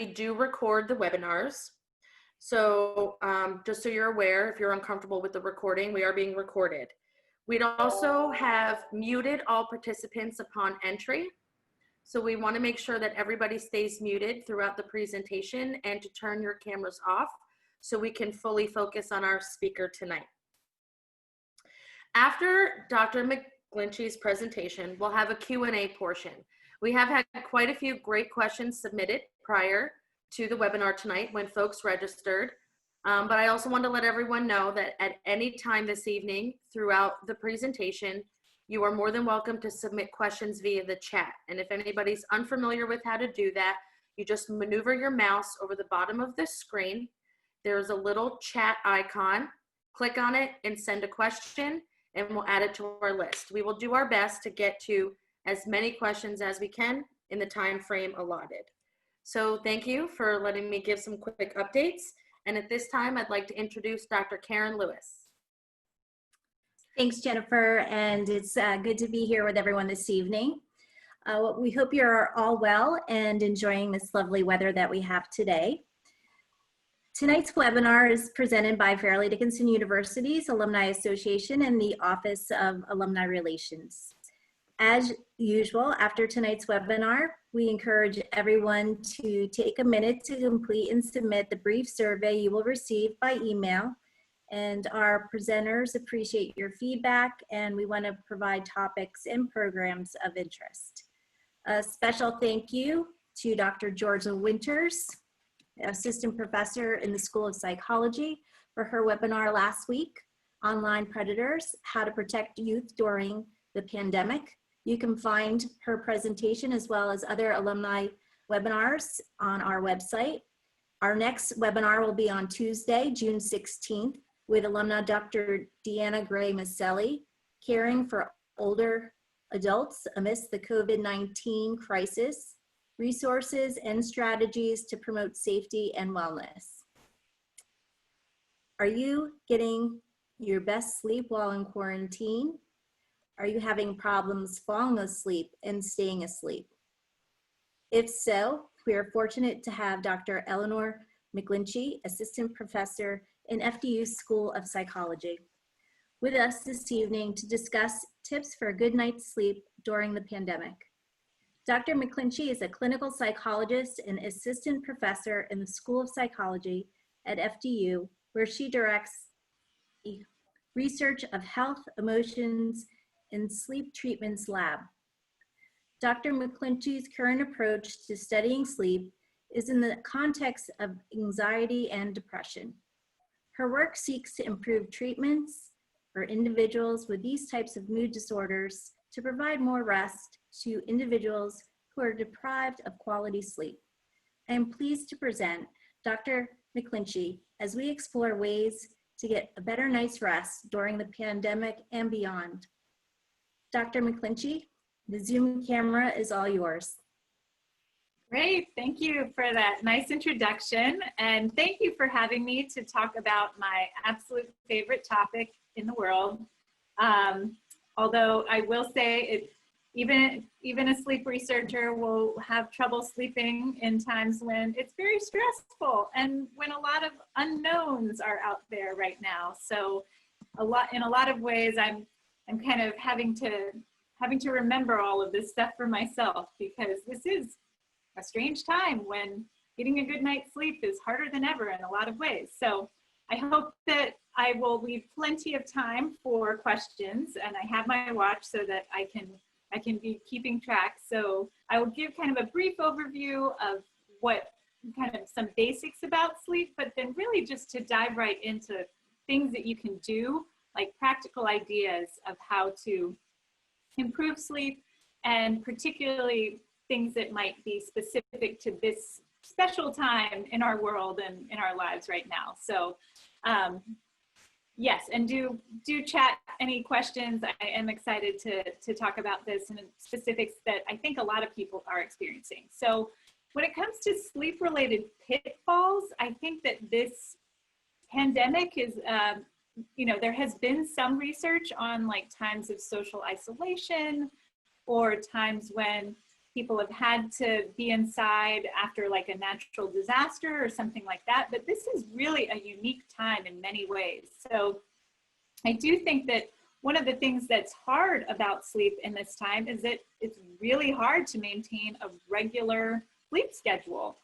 do record the webinars. So just so you're aware, if you're uncomfortable with the recording, we are being recorded. We'd also have muted all participants upon entry. So we want to make sure that everybody stays muted throughout the presentation and to turn your cameras off so we can fully focus on our speaker tonight. After Dr. McGlinchey's presentation, we'll have a Q&A portion. We have had quite a few great questions submitted prior to the webinar tonight when folks registered. But I also want to let everyone know that at any time this evening throughout the presentation, you are more than welcome to submit questions via the chat. And if anybody's unfamiliar with how to do that, you just maneuver your mouse over the bottom of the screen. There's a little chat icon. Click on it and send a question, and we'll add it to our list. We will do our best to get to as many questions as we can in the time frame allotted. So thank you for letting me give some quick updates. And at this time, I'd like to introduce Dr. Karen Lewis. Thanks, Jennifer, and it's good to be here with everyone this evening. We hope you're all well and enjoying this lovely weather that we have today. Tonight's webinar is presented by Fairleigh Dickinson University's Alumni Association and the Office of Alumni Relations. As usual, after tonight's webinar, we encourage everyone to take a minute to complete and submit the brief survey you will receive by email. And our presenters appreciate your feedback, and we want to provide topics and programs of interest. A special thank you to Dr. Georgia Winters, Assistant Professor in the School of Psychology, for her webinar last week, Online Predators, How to Protect Youth During the Pandemic. You can find her presentation as well as other alumni webinars on our website. Our next webinar will be on Tuesday, June 16th, with alumna Dr. Deanna Gray Maselli, Caring for Older Adults Amidst the COVID-19 Crisis, Resources and Strategies to Promote Safety and Wellness. Are you getting your best sleep while in quarantine? Are you having problems falling asleep and staying asleep? If so, we are fortunate to have Dr. Eleanor McGlinchey, Assistant Professor in FDU's School of Psychology, with us this evening to discuss tips for a good night's sleep during the pandemic. Dr. McGlinchey is a clinical psychologist and assistant professor in the School of Psychology at FDU, where she directs research of health, emotions, and sleep treatments lab. Dr. McGlinchey's current approach to studying sleep is in the context of anxiety and depression. Her work seeks to improve treatments for individuals with these types of mood disorders to provide more rest to individuals who are deprived of quality sleep. I am pleased to present Dr. McGlinchey as we explore ways to get a better night's rest during the pandemic and beyond. Dr. McGlinchey, the Zoom camera is all yours. Great, thank you for that nice introduction, and thank you for having me to talk about my absolute favorite topic in the world. Although I will say, even a sleep researcher will have trouble sleeping in times when it's very stressful and when a lot of unknowns are out there right now. So in a lot of ways, I'm kind of having to remember all of this stuff for myself, because this is a strange time when getting a good night's sleep is harder than ever in a lot of ways. So I hope that I will leave plenty of time for questions, and I have my watch so that I can be keeping track. So I will give kind of a brief overview of what kind of some basics about sleep, but then really just to dive right into things that you can do, like practical ideas of how to improve sleep, and particularly things that might be specific to this special time in our world and in our lives right now. So yes, and do chat any questions. I am excited to talk about this and specifics that I think a lot of people are experiencing. So when it comes to sleep related pitfalls, I think that this pandemic is, there has been some research on like times of social isolation or times when people have had to be inside after like a natural disaster or something like that, but this is really a unique time in many ways. So I do think that one of the things that's hard about sleep in this time is that it's really hard to maintain a regular sleep schedule.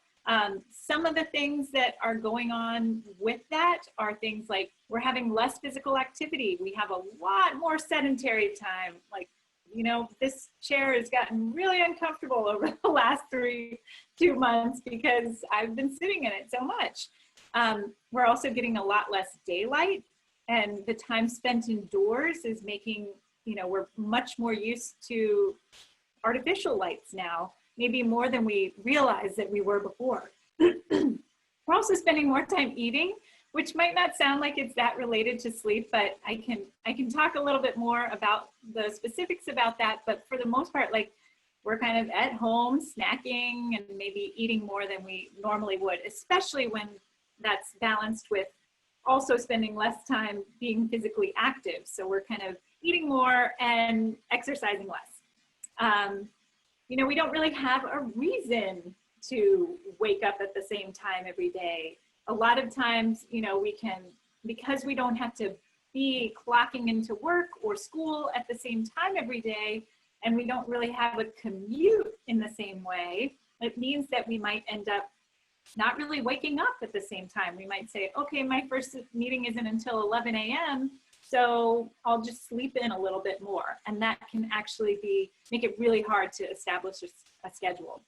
Some of the things that are going on with that are things like we're having less physical activity. We have a lot more sedentary time. Like, you know, this chair has gotten really uncomfortable over the last 2 months because I've been sitting in it so much. We're also getting a lot less daylight, and the time spent indoors is making, you know, we're much more used to artificial lights now, maybe more than we realized that we were before. We're also spending more time eating, which might not sound like it's that related to sleep, but I can talk a little bit more about the specifics about that. But for the most part, like, we're kind of at home snacking and maybe eating more than we normally would, especially when that's balanced with also spending less time being physically active. So we're kind of eating more and exercising less. You know, we don't really have a reason to wake up at the same time every day. A lot of times, you know, we can, because we don't have to be clocking into work or school at the same time every day, and we don't really have a commute in the same way, it means that we might end up not really waking up at the same time. We might say, okay, my first meeting isn't until 11 a.m., so I'll just sleep in a little bit more. And that can actually make it really hard to establish a schedule.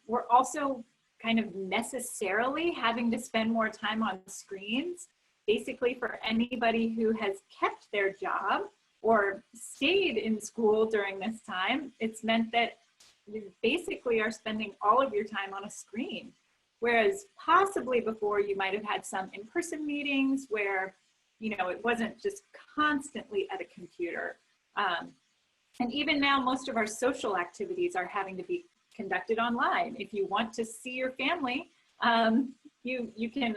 We're also kind of necessarily having to spend more time on screens. Basically, for anybody who has kept their job or stayed in school during this time, it's meant that you basically are spending all of your time on a screen. Whereas possibly before, you might have had some in-person meetings where, you know, it wasn't just constantly at a computer. And even now, most of our social activities are having to be conducted online. If you want to see your family, you can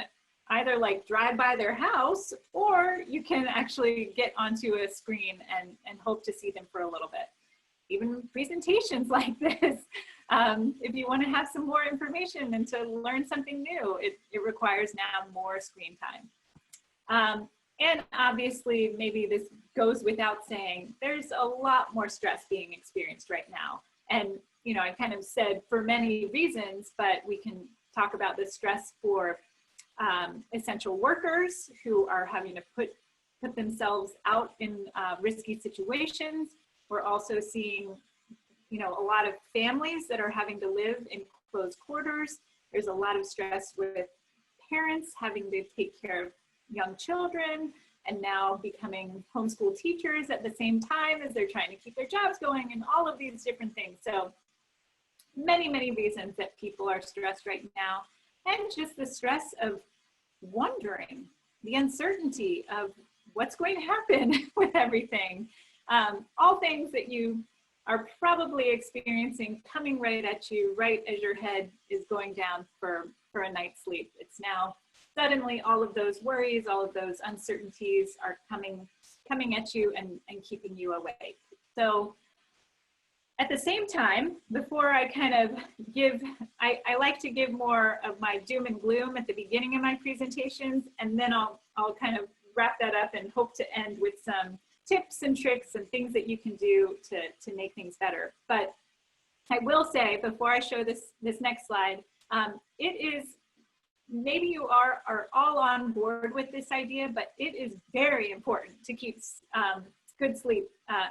either like drive by their house, or you can actually get onto a screen and hope to see them for a little bit. Even presentations like this, if you want to have some more information and to learn something new, it requires now more screen time. And obviously, maybe this goes without saying, there's a lot more stress being experienced right now. And, you know, I kind of said for many reasons, but we can talk about the stress for essential workers who are having to put themselves out in risky situations. We're also seeing, you know, a lot of families that are having to live in closed quarters. There's a lot of stress with parents having to take care of young children and now becoming homeschool teachers at the same time as they're trying to keep their jobs going, and all of these different things. So many, many reasons that people are stressed right now, and just the stress of wondering, the uncertainty of what's going to happen with everything. All things that you are probably experiencing coming right at you, right as your head is going down for a night's sleep. It's now suddenly all of those worries, all of those uncertainties are coming at you and keeping you awake. So at the same time, before I kind of I like to give more of my doom and gloom at the beginning of my presentations, and then I'll kind of wrap that up and hope to end with some tips and tricks and things that you can do to make things better. But I will say, before I show this next slide, it is, maybe you are all on board with this idea, but it is very important to keep good sleep,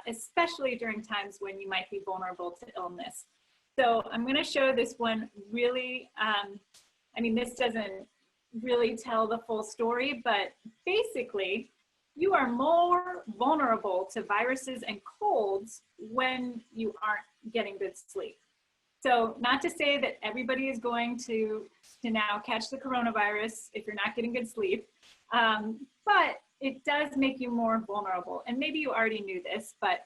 especially during times when you might be vulnerable to illness. So I'm going to show this one really, I mean, this doesn't really tell the full story, but basically, you are more vulnerable to viruses and colds when you aren't getting good sleep. So not to say that everybody is going to now catch the coronavirus if you're not getting good sleep, but it does make you more vulnerable. And maybe you already knew this, but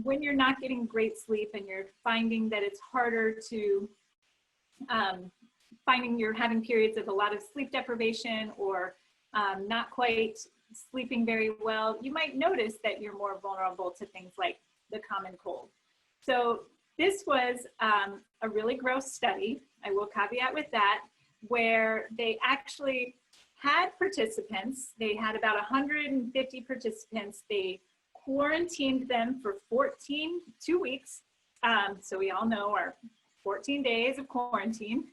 when you're not getting great sleep and you're finding that it's harder to, finding you're having periods of a lot of sleep deprivation or not quite sleeping very well, you might notice that you're more vulnerable to things like the common cold. So this was a really gross study, I will caveat with that, where they actually had participants. They had about 150 participants. They quarantined them for 2 weeks. So we all know our 14 days of quarantine.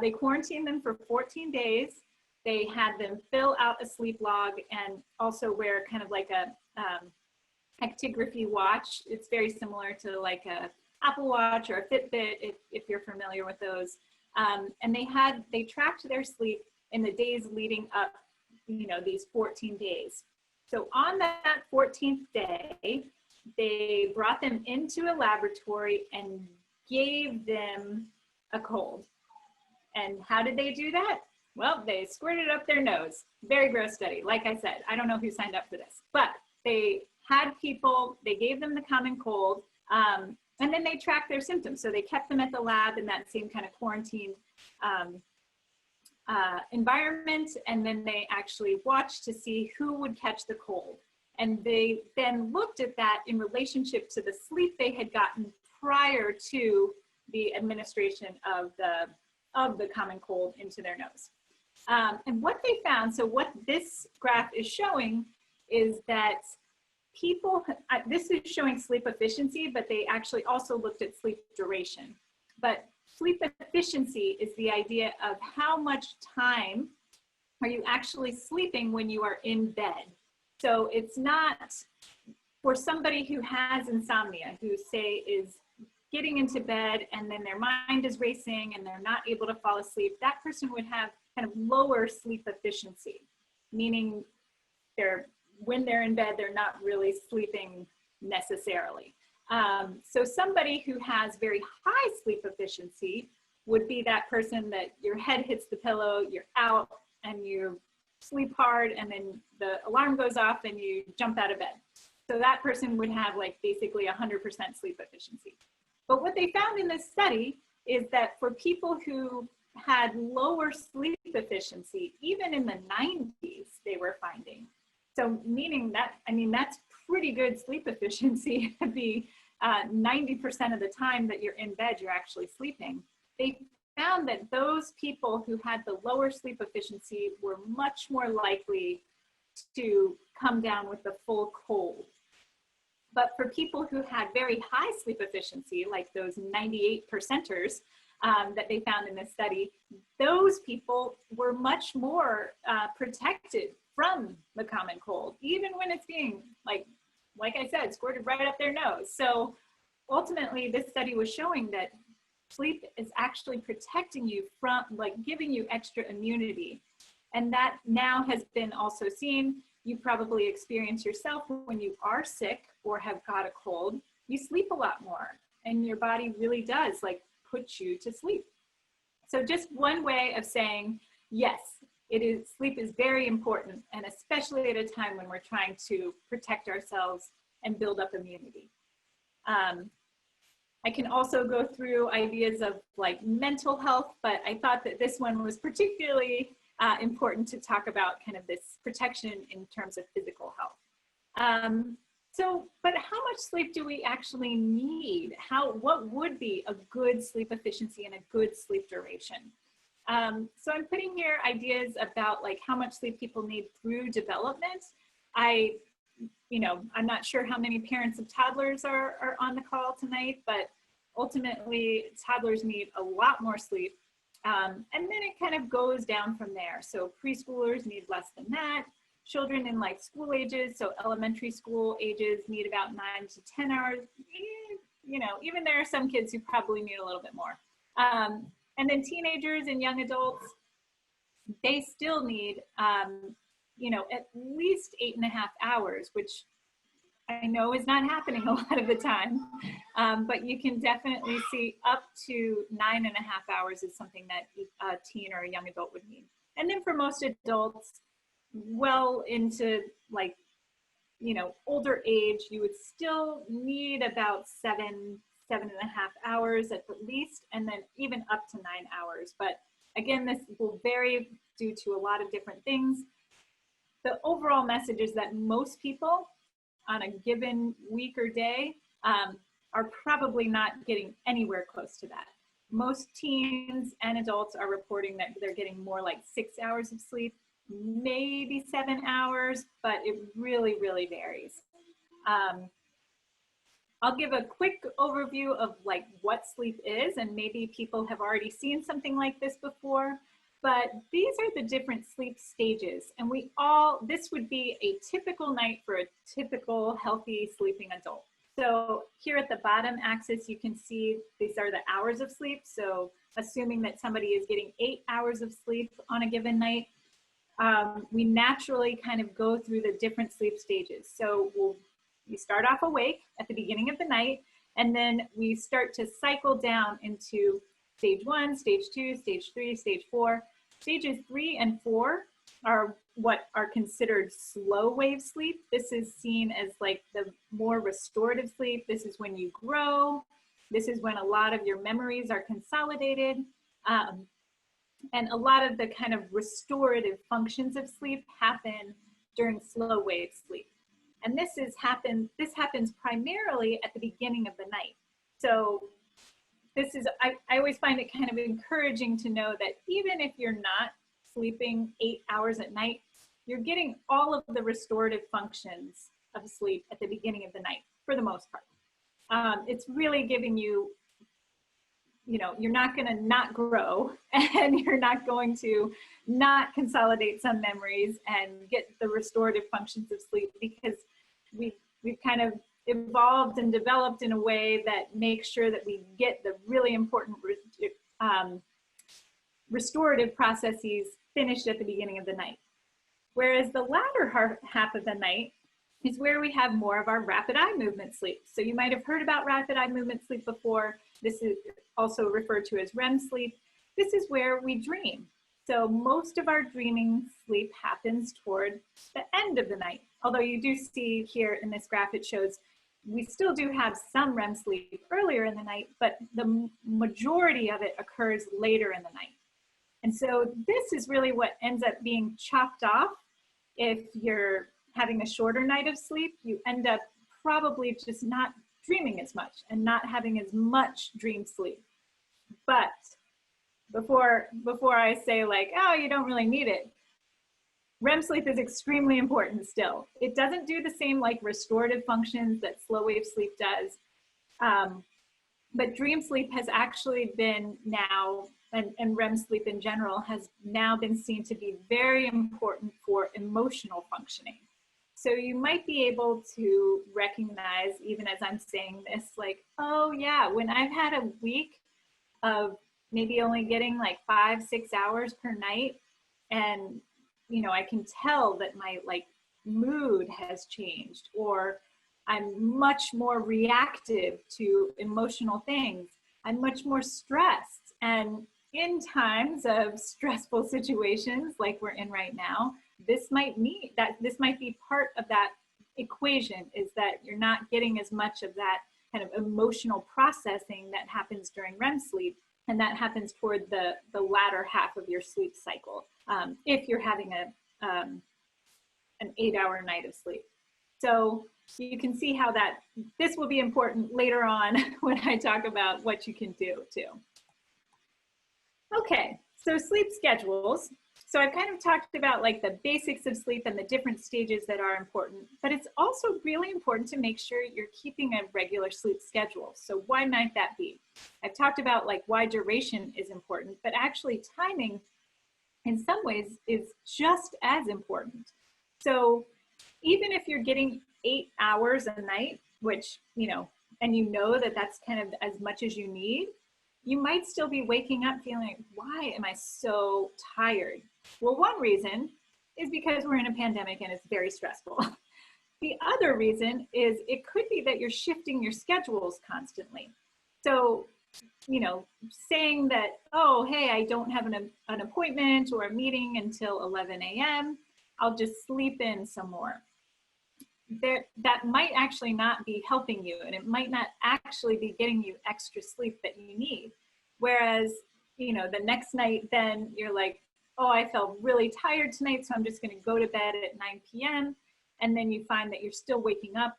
They quarantined them for 14 days. They had them fill out a sleep log and also wear kind of like a actigraphy watch. It's very similar to like a Apple Watch or a Fitbit, if you're familiar with those. And they tracked their sleep in the days leading up, these 14 days. So on that 14th day, they brought them into a laboratory and gave them a cold. And how did they do that? Well, they squirted it up their nose. Very gross study. Like I said, I don't know who signed up for this, but they had people, they gave them the common cold, and then they tracked their symptoms. So they kept them at the lab in that same kind of quarantined environment, and then they actually watched to see who would catch the cold. And they then looked at that in relationship to the sleep they had gotten prior to the administration of the common cold into their nose. And what they found, so what this graph is showing is that people, this is showing sleep efficiency, but they actually also looked at sleep duration. But sleep efficiency is the idea of how much time are you actually sleeping when you are in bed. So it's not for somebody who has insomnia, who say is getting into bed and then their mind is racing and they're not able to fall asleep. That person would have kind of lower sleep efficiency, meaning when they're in bed, they're not really sleeping necessarily. So somebody who has very high sleep efficiency would be that person that your head hits the pillow, you're out and you sleep hard, and then the alarm goes off and you jump out of bed. So that person would have like basically 100% sleep efficiency. But what they found in this study is that for people who had lower sleep efficiency, even in the 90s, they were finding. So meaning that, that's pretty good sleep efficiency to be 90% of the time that you're in bed, you're actually sleeping. They found that those people who had the lower sleep efficiency were much more likely to come down with the full cold. But for people who had very high sleep efficiency, like those 98 percenters that they found in this study, those people were much more protected from the common cold, even when it's being, like I said, squirted right up their nose. So ultimately, this study was showing that sleep is actually protecting you from, giving you extra immunity. And that now has been also seen. You probably experience yourself when you are sick or have got a cold, you sleep a lot more and your body really does put you to sleep. So just one way of saying, yes, sleep is very important, and especially at a time when we're trying to protect ourselves and build up immunity. I can also go through ideas of mental health, but I thought that this one was particularly important to talk about kind of this protection in terms of physical health. But how much sleep do we actually need? What would be a good sleep efficiency and a good sleep duration? So I'm putting here ideas about how much sleep people need through development. I'm not sure how many parents of toddlers are on the call tonight, but ultimately toddlers need a lot more sleep. And then it kind of goes down from there. So preschoolers need less than that. Children in school ages, so elementary school ages, need about 9 to 10 hours. Even there are some kids who probably need a little bit more. And then teenagers and young adults, they still need, at least 8.5 hours, which I know is not happening a lot of the time, but you can definitely see up to 9.5 hours is something that a teen or a young adult would need. And then for most adults, well into older age, you would still need about 7.5 hours at the least, and then even up to 9 hours. But again, this will vary due to a lot of different things. The overall message is that most people on a given week or day are probably not getting anywhere close to that. Most teens and adults are reporting that they're getting more like 6 hours of sleep, maybe 7 hours, but it really, really varies. I'll give a quick overview of like what sleep is, and maybe people have already seen something like this before, but these are the different sleep stages. And this would be a typical night for a typical healthy sleeping adult. So here at the bottom axis, you can see these are the hours of sleep. So assuming that somebody is getting 8 hours of sleep on a given night, we naturally kind of go through the different sleep stages. So we start off awake at the beginning of the night, and then we start to cycle down into stage 1, stage 2, stage 3, stage 4. Stages 3 and 4 are what are considered slow wave sleep. This is seen as like the more restorative sleep. This is when you grow. This is when a lot of your memories are consolidated. And a lot of the kind of restorative functions of sleep happen during slow wave sleep. And this happens primarily at the beginning of the night. So I always find it kind of encouraging to know that even if you're not sleeping 8 hours at night, you're getting all of the restorative functions of sleep at the beginning of the night, for the most part. It's really giving you, you're not going to not grow, and you're not going to not consolidate some memories and get the restorative functions of sleep, because we've kind of evolved and developed in a way that makes sure that we get the really important restorative processes finished at the beginning of the night. Whereas the latter half of the night is where we have more of our rapid eye movement sleep. So you might have heard about rapid eye movement sleep before. This is also referred to as REM sleep. This is where we dream. So most of our dreaming sleep happens toward the end of the night. Although you do see here in this graph, it shows we still do have some REM sleep earlier in the night, but the majority of it occurs later in the night. And so this is really what ends up being chopped off. If you're having a shorter night of sleep, you end up probably just not dreaming as much and not having as much dream sleep. But before I say like, oh, you don't really need it, REM sleep is extremely important still. It doesn't do the same like restorative functions that slow wave sleep does. But dream sleep has actually been now, and REM sleep in general, has now been seen to be very important for emotional functioning. So you might be able to recognize, even as I'm saying this, like, oh yeah, when I've had a week of maybe only getting like 5-6 hours per night, and I can tell that my like mood has changed, or I'm much more reactive to emotional things. I'm much more stressed. And in times of stressful situations like we're in right now, this might be part of that equation, is that you're not getting as much of that kind of emotional processing that happens during REM sleep. And that happens toward the latter half of your sleep cycle, if you're having an 8-hour night of sleep. So you can see how this will be important later on when I talk about what you can do too. Okay, so sleep schedules. So I've kind of talked about like the basics of sleep and the different stages that are important, but it's also really important to make sure you're keeping a regular sleep schedule. So why might that be? I've talked about like why duration is important, but actually timing in some ways is just as important. So even if you're getting 8 hours a night, which, and that that's kind of as much as you need, you might still be waking up feeling like, why am I so tired? Well, one reason is because we're in a pandemic and it's very stressful. The other reason is it could be that you're shifting your schedules constantly. So, saying that, oh, hey, I don't have an appointment or a meeting until 11 a.m., I'll just sleep in some more. That might actually not be helping you, and it might not actually be getting you extra sleep that you need. Whereas, the next night, then you're like, oh, I felt really tired tonight, so I'm just going to go to bed at 9 p.m. And then you find that you're still waking up,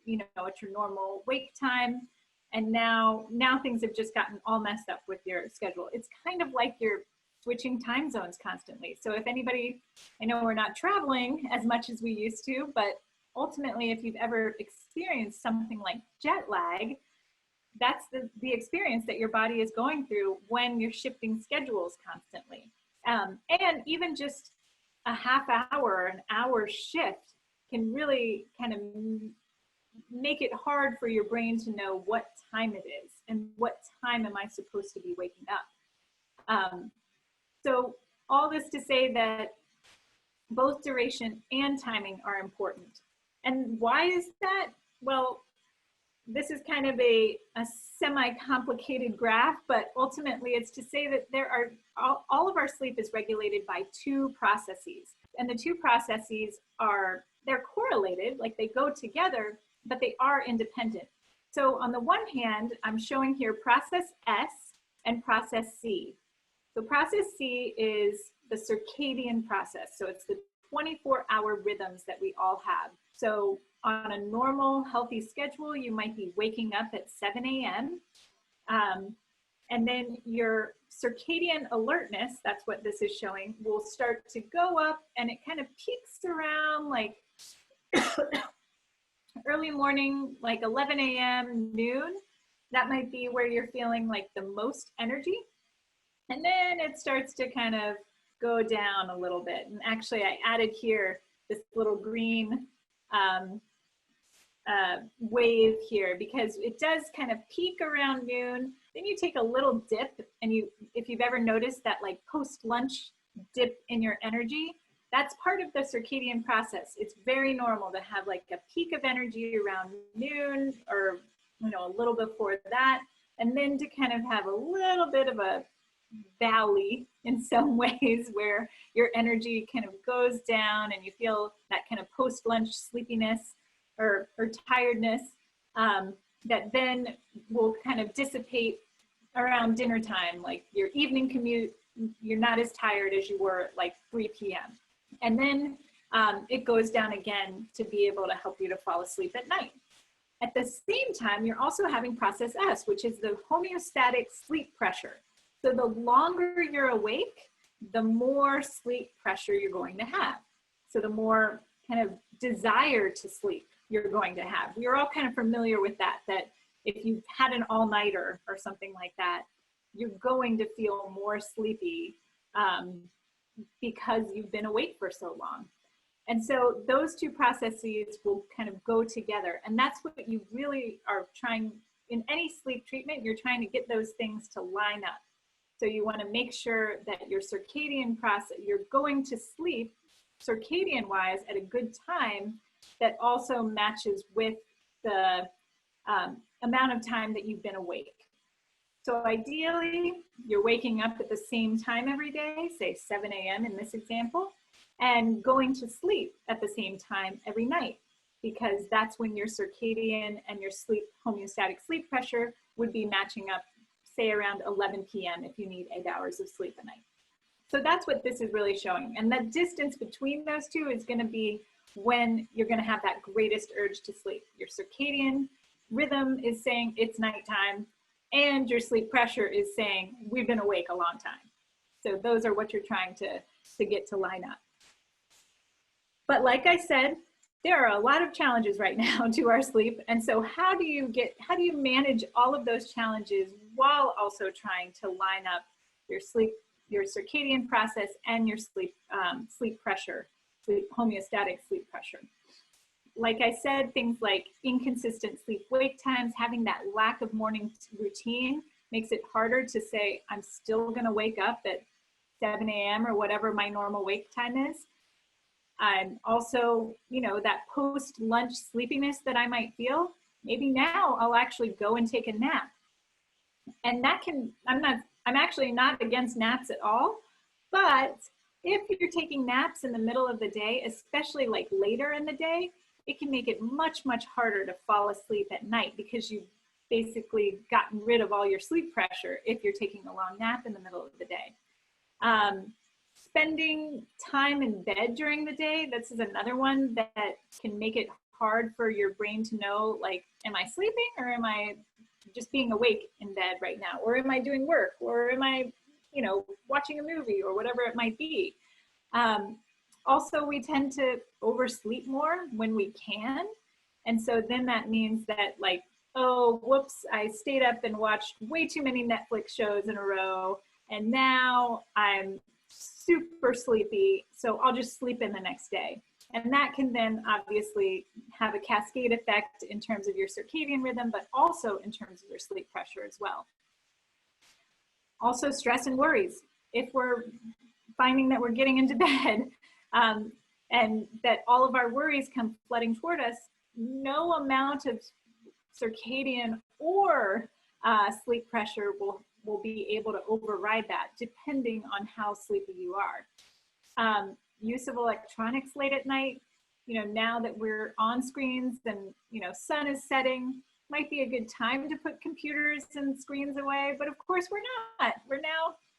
at your normal wake time. And now things have just gotten all messed up with your schedule. It's kind of like you're switching time zones constantly. So if anybody, I know we're not traveling as much as we used to, but ultimately, if you've ever experienced something like jet lag, that's the experience that your body is going through when you're shifting schedules constantly. And even just a half hour, an hour shift can really kind of make it hard for your brain to know what time it is and what time am I supposed to be waking up. So all this to say that both duration and timing are important. And why is that? Well, this is kind of a semi-complicated graph, but ultimately it's to say that there are, all of our sleep is regulated by two processes. And the two processes are, they're correlated, like they go together, but they are independent. So on the one hand, I'm showing here process S and process C. So process C is the circadian process. So it's the 24-hour rhythms that we all have. So on a normal healthy schedule, you might be waking up at 7 a.m. And then your circadian alertness, that's what this is showing, will start to go up, and it kind of peaks around like early morning, like 11 a.m., noon. That might be where you're feeling like the most energy. And then it starts to kind of go down a little bit. And actually I added here this little green wave here, because it does kind of peak around noon. Then you take a little dip, and if you've ever noticed that like post-lunch dip in your energy, that's part of the circadian process. It's very normal to have like a peak of energy around noon, or a little before that, and then to kind of have a little bit of a valley in some ways where your energy kind of goes down and you feel that kind of post-lunch sleepiness or tiredness that then will kind of dissipate around dinner time, like your evening commute, you're not as tired as you were at like 3 p.m. And then it goes down again to be able to help you to fall asleep at night. At the same time, you're also having process S, which is the homeostatic sleep pressure. So the longer you're awake, the more sleep pressure you're going to have. So the more kind of desire to sleep you're going to have. We're all kind of familiar with that if you've had an all-nighter or something like that, you're going to feel more sleepy because you've been awake for so long. And so those two processes will kind of go together. And that's what you really are trying, in any sleep treatment, you're trying to get those things to line up. So you want to make sure that your circadian process, you're going to sleep circadian wise at a good time that also matches with the amount of time that you've been awake. So ideally, you're waking up at the same time every day, say 7 a.m. in this example, and going to sleep at the same time every night, because that's when your circadian and your sleep homeostatic sleep pressure would be matching up, say around 11 p.m. if you need 8 hours of sleep a night. So that's what this is really showing. And the distance between those two is going to be when you're going to have that greatest urge to sleep. Your circadian rhythm is saying it's nighttime, and your sleep pressure is saying we've been awake a long time. So those are what you're trying to get to line up. But like I said, there are a lot of challenges right now to our sleep. And so how do you manage all of those challenges while also trying to line up your sleep, your circadian process, and your sleep pressure, homeostatic sleep pressure? Like I said, things like inconsistent sleep-wake times, having that lack of morning routine makes it harder to say, I'm still gonna wake up at 7 a.m. or whatever my normal wake time is. I'm also, that post-lunch sleepiness that I might feel, maybe now I'll actually go and take a nap. And that I'm actually not against naps at all, but if you're taking naps in the middle of the day, especially like later in the day, it can make it much, much harder to fall asleep at night because you've basically gotten rid of all your sleep pressure if you're taking a long nap in the middle of the day. Spending time in bed during the day, this is another one that can make it hard for your brain to know, like, am I sleeping or am I just being awake in bed right now? Or am I doing work? Or am I, watching a movie or whatever it might be? Also, we tend to oversleep more when we can. And so then that means that like, oh, whoops, I stayed up and watched way too many Netflix shows in a row. And now I'm super sleepy. So I'll just sleep in the next day. And that can then obviously have a cascade effect in terms of your circadian rhythm, but also in terms of your sleep pressure as well. Also, stress and worries. If we're finding that we're getting into bed and that all of our worries come flooding toward us, no amount of circadian or sleep pressure will be able to override that, depending on how sleepy you are. Use of electronics late at night, now that we're on screens and, sun is setting, might be a good time to put computers and screens away, but of course we're not.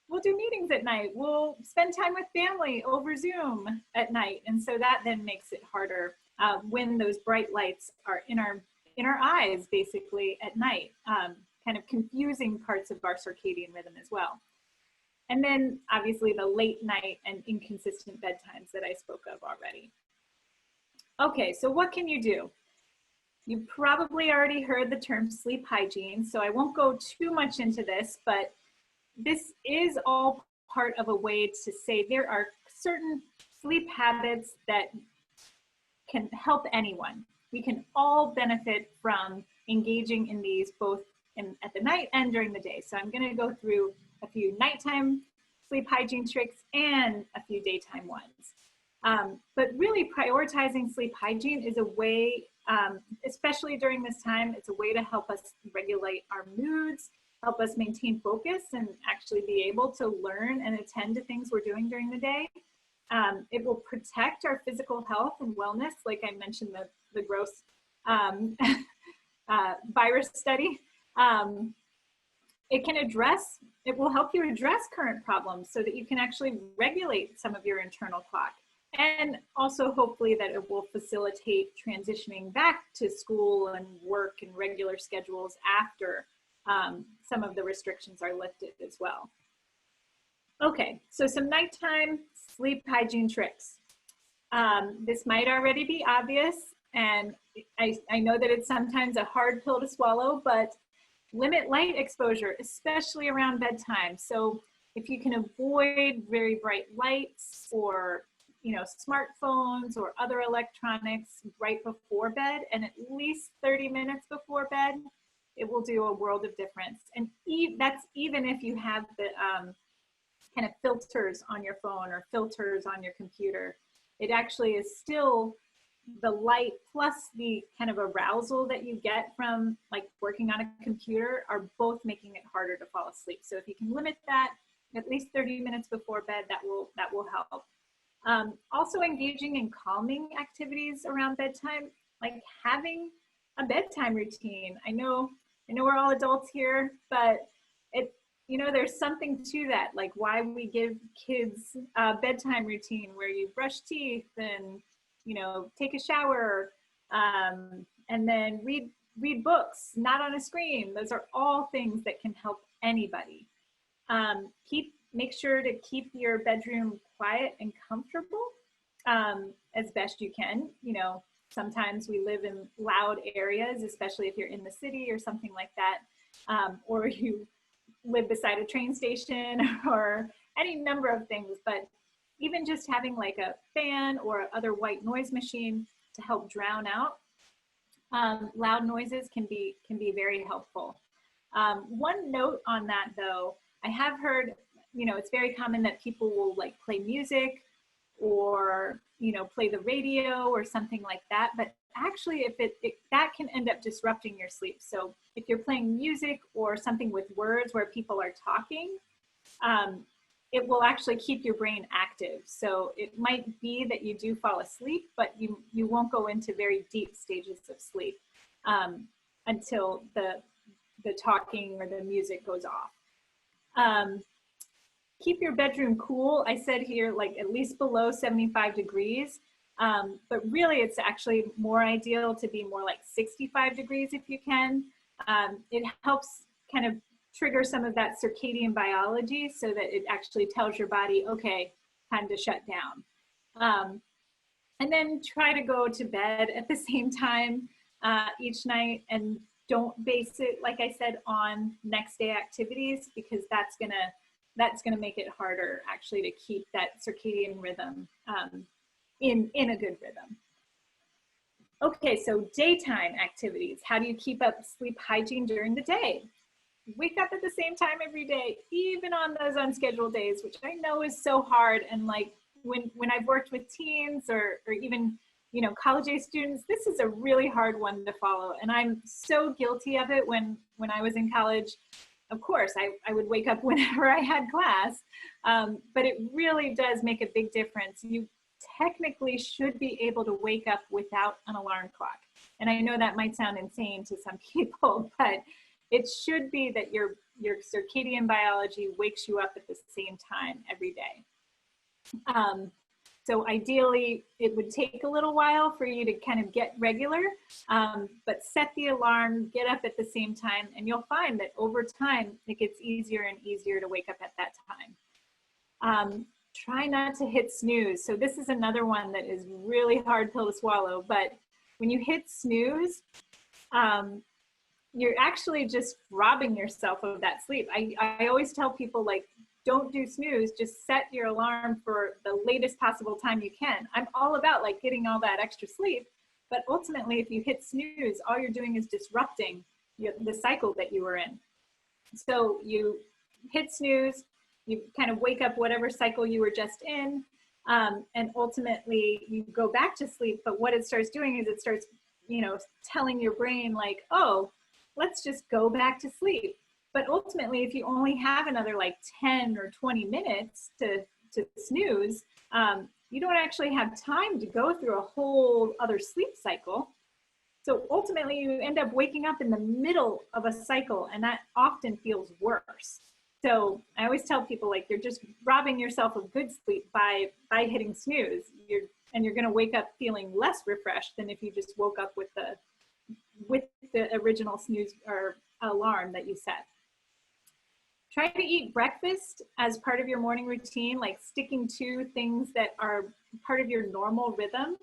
We'll do meetings at night. We'll spend time with family over Zoom at night. And so that then makes it harder when those bright lights are in our eyes, basically at night, kind of confusing parts of our circadian rhythm as well. And then obviously the late night and inconsistent bedtimes that I spoke of already. Okay, so what can you do? You've probably already heard the term sleep hygiene, so I won't go too much into this, but this is all part of a way to say there are certain sleep habits that can help anyone. We can all benefit from engaging in these both at the night and during the day. So I'm going to go through a few nighttime sleep hygiene tricks and a few daytime ones. But really prioritizing sleep hygiene is a way, especially during this time, it's a way to help us regulate our moods, help us maintain focus and actually be able to learn and attend to things we're doing during the day. It will protect our physical health and wellness, like I mentioned the gross virus study. It will help you address current problems so that you can actually regulate some of your internal clock. And also hopefully that it will facilitate transitioning back to school and work and regular schedules after some of the restrictions are lifted as well. Okay, so some nighttime sleep hygiene tricks. This might already be obvious, and I know that it's sometimes a hard pill to swallow, but limit light exposure, especially around bedtime. So if you can avoid very bright lights or smartphones or other electronics right before bed and at least 30 minutes before bed, it will do a world of difference. And that's even if you have the kind of filters on your phone or filters on your computer. It actually is still the light plus the kind of arousal that you get from like working on a computer are both making it harder to fall asleep. So if you can limit that at least 30 minutes before bed, that will help. Also engaging in calming activities around bedtime, like having a bedtime routine. I know we're all adults here, but there's something to that, like why we give kids a bedtime routine where you brush teeth and take a shower, and then read books, not on a screen. Those are all things that can help anybody. Make sure to keep your bedroom quiet and comfortable as best you can. Sometimes we live in loud areas, especially if you're in the city or something like that, or you live beside a train station or any number of things. But even just having like a fan or other white noise machine to help drown out loud noises can be very helpful. One note on that though, I have heard, it's very common that people will like play music or, play the radio or something like that. But actually if that can end up disrupting your sleep. So if you're playing music or something with words where people are talking, it will actually keep your brain active. So it might be that you do fall asleep, but you won't go into very deep stages of sleep until the talking or the music goes off. Keep your bedroom cool. I said here, like at least below 75 degrees, but really it's actually more ideal to be more like 65 degrees if you can. It helps kind of trigger some of that circadian biology so that it actually tells your body, okay, time to shut down. And then try to go to bed at the same time each night, and don't base it, like I said, on next day activities, because that's gonna make it harder actually to keep that circadian rhythm in a good rhythm. Okay, so daytime activities. How do you keep up sleep hygiene during the day? Wake up at the same time every day, even on those unscheduled days, which I know is so hard. And like when I've worked with teens or even, you know, college age students, this is a really hard one to follow. And I'm so guilty of it when I was in college. Of course, I would wake up whenever I had class, but it really does make a big difference. You technically should be able to wake up without an alarm clock. And I know that might sound insane to some people, but it should be that your circadian biology wakes you up at the same time every day. So ideally, it would take a little while for you to kind of get regular, but set the alarm, get up at the same time, and you'll find that over time, it gets easier and easier to wake up at that time. Try not to hit snooze. So this is another one that is really hard pill to swallow, but when you hit snooze, you're actually just robbing yourself of that sleep. I always tell people, like, don't do snooze, just set your alarm for the latest possible time you can. I'm all about like getting all that extra sleep, but ultimately if you hit snooze, all you're doing is disrupting the cycle that you were in. So you hit snooze, you kind of wake up whatever cycle you were just in, and ultimately you go back to sleep. But what it starts doing is it starts, you know, telling your brain like, oh, let's just go back to sleep. But ultimately, if you only have another like 10 or 20 minutes to snooze, you don't actually have time to go through a whole other sleep cycle. So ultimately, you end up waking up in the middle of a cycle, and that often feels worse. So I always tell people, like, you're just robbing yourself of good sleep by hitting snooze. You're going to wake up feeling less refreshed than if you just woke up with the original snooze or alarm that you set. Try to eat breakfast as part of your morning routine, like sticking to things that are part of your normal rhythm.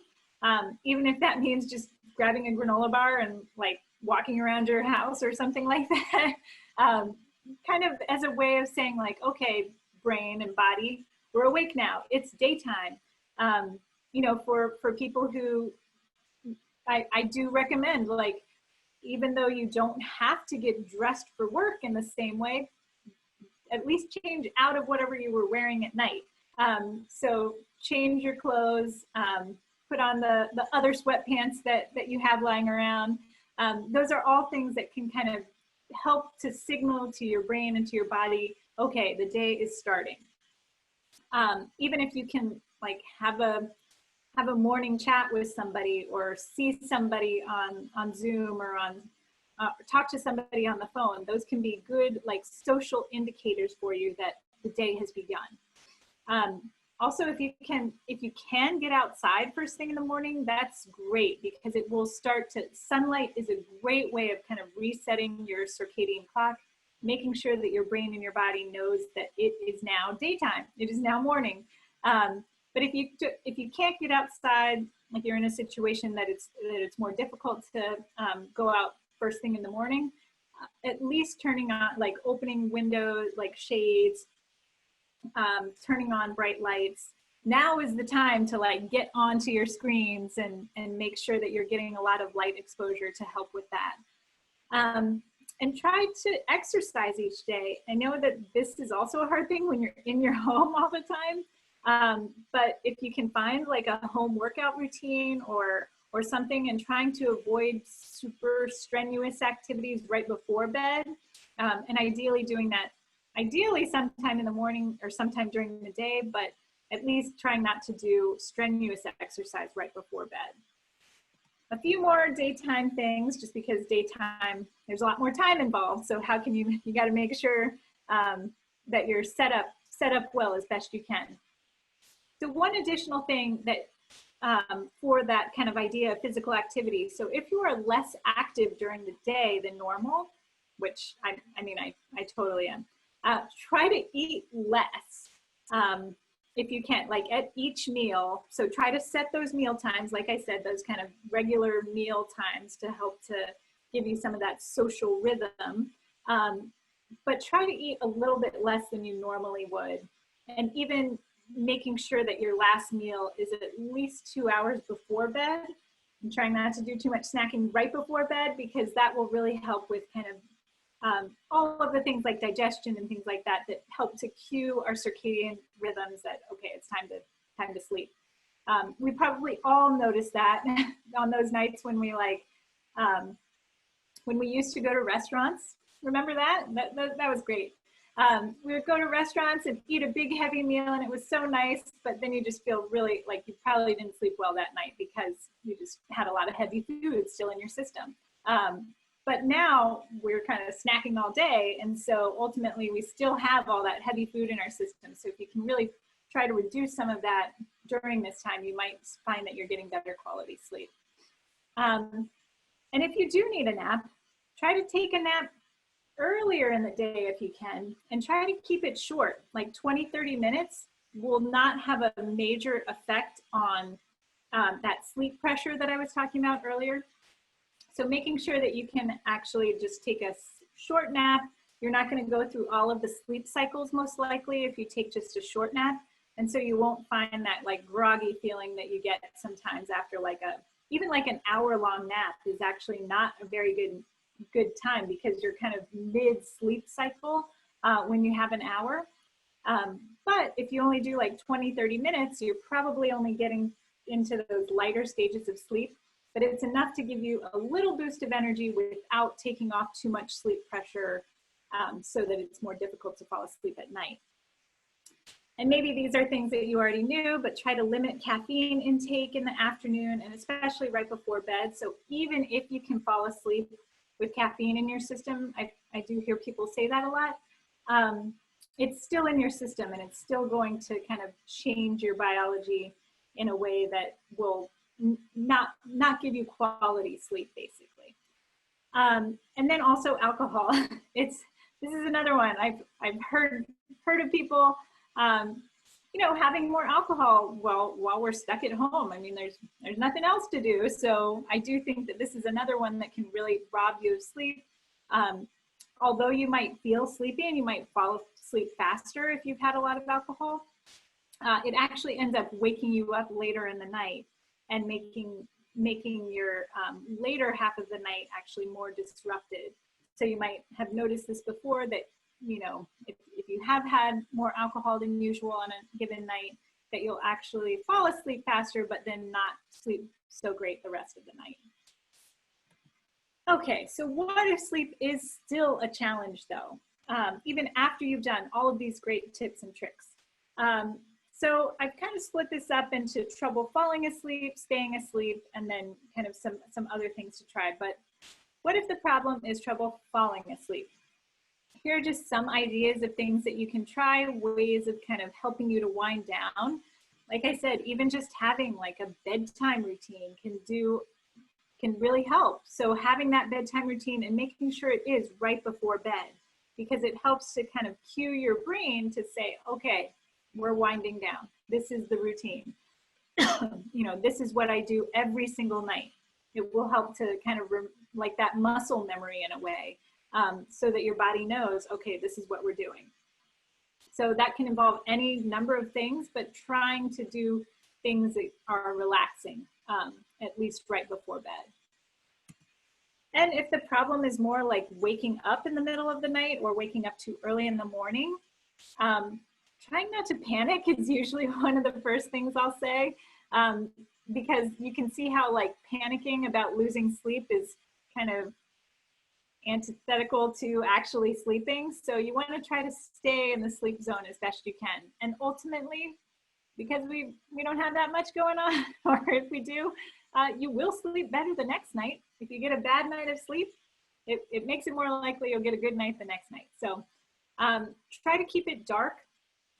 Even if that means just grabbing a granola bar and like walking around your house or something like that. Kind of as a way of saying like, okay, brain and body, we're awake now, it's daytime. You know, for people who, I do recommend, like, even though you don't have to get dressed for work in the same way, at least change out of whatever you were wearing at night. So change your clothes, put on the other sweatpants that you have lying around. Those are all things that can kind of help to signal to your brain and to your body, okay, the day is starting. Even if you can like have a morning chat with somebody, or see somebody on Zoom, or talk to somebody on the phone, those can be good like social indicators for you that the day has begun. Also, if you can get outside first thing in the morning, that's great, because it will sunlight is a great way of kind of resetting your circadian clock, making sure that your brain and your body knows that it is now daytime, it is now morning. But if you can't get outside, like you're in a situation that it's more difficult to go out first thing in the morning, at least turning on, like opening windows, like shades, turning on bright lights. Now is the time to like get onto your screens and make sure that you're getting a lot of light exposure to help with that. And try to exercise each day. I know that this is also a hard thing when you're in your home all the time, but if you can find like a home workout routine or something, and trying to avoid super strenuous activities right before bed, and ideally doing that, sometime in the morning or sometime during the day, but at least trying not to do strenuous exercise right before bed. A few more daytime things, just because daytime, there's a lot more time involved. So how can you got to make sure that you're set up well as best you can. So one additional thing that for that kind of idea of physical activity. So if you are less active during the day than normal, which I mean, I totally am, try to eat less if you can, like at each meal. So try to set those meal times, like I said, those kind of regular meal times to help to give you some of that social rhythm. But try to eat a little bit less than you normally would. And even making sure that your last meal is at least 2 hours before bed. And trying not to do too much snacking right before bed, because that will really help with kind of all of the things like digestion and things like that that help to cue our circadian rhythms that, okay, it's time to sleep. We probably all notice that on those nights when we when we used to go to restaurants. Remember that? That was great. We would go to restaurants and eat a big heavy meal, and it was so nice, but then you just feel really like you probably didn't sleep well that night because you just had a lot of heavy food still in your system. But now we're kind of snacking all day, and so ultimately we still have all that heavy food in our system. So if you can really try to reduce some of that during this time, you might find that you're getting better quality sleep. And if you do need a nap, try to take a nap earlier in the day if you can, and try to keep it short. Like 20-30 minutes will not have a major effect on that sleep pressure that I was talking about earlier. So making sure that you can actually just take a short nap. You're not going to go through all of the sleep cycles most likely if you take just a short nap, and so you won't find that like groggy feeling that you get sometimes after like even like an hour-long nap is actually not a very good time, because you're kind of mid-sleep cycle when you have an hour. But if you only do like 20-30 minutes, you're probably only getting into those lighter stages of sleep, but it's enough to give you a little boost of energy without taking off too much sleep pressure, so that it's more difficult to fall asleep at night. And maybe these are things that you already knew, but try to limit caffeine intake in the afternoon, and especially right before bed. So even if you can fall asleep with caffeine in your system, I do hear people say that a lot, it's still in your system, and it's still going to kind of change your biology in a way that will not give you quality sleep, basically. And then also alcohol. This is another one. I've heard of people, you know, having more alcohol while we're stuck at home. I mean, there's nothing else to do. So I do think that this is another one that can really rob you of sleep. Although you might feel sleepy and you might fall asleep faster if you've had a lot of alcohol, it actually ends up waking you up later in the night and making your later half of the night actually more disrupted. So you might have noticed this before, that, you know, if you have had more alcohol than usual on a given night, that you'll actually fall asleep faster, but then not sleep so great the rest of the night. Okay, so what if sleep is still a challenge though, even after you've done all of these great tips and tricks? So I've kind of split this up into trouble falling asleep, staying asleep, and then kind of some other things to try. But what if the problem is trouble falling asleep? Here are just some ideas of things that you can try, ways of kind of helping you to wind down. Like I said, even just having like a bedtime routine can really help. So having that bedtime routine and making sure it is right before bed, because it helps to kind of cue your brain to say, okay, we're winding down. This is the routine. You know, this is what I do every single night. It will help to kind of like that muscle memory in a way, so that your body knows, okay, this is what we're doing. So that can involve any number of things, but trying to do things that are relaxing, at least right before bed. And if the problem is more like waking up in the middle of the night or waking up too early in the morning, trying not to panic is usually one of the first things I'll say, because you can see how like panicking about losing sleep is kind of antithetical to actually sleeping. So you want to try to stay in the sleep zone as best you can. And ultimately, because we don't have that much going on, or if we do, you will sleep better the next night. If you get a bad night of sleep, it makes it more likely you'll get a good night the next night. So try to keep it dark.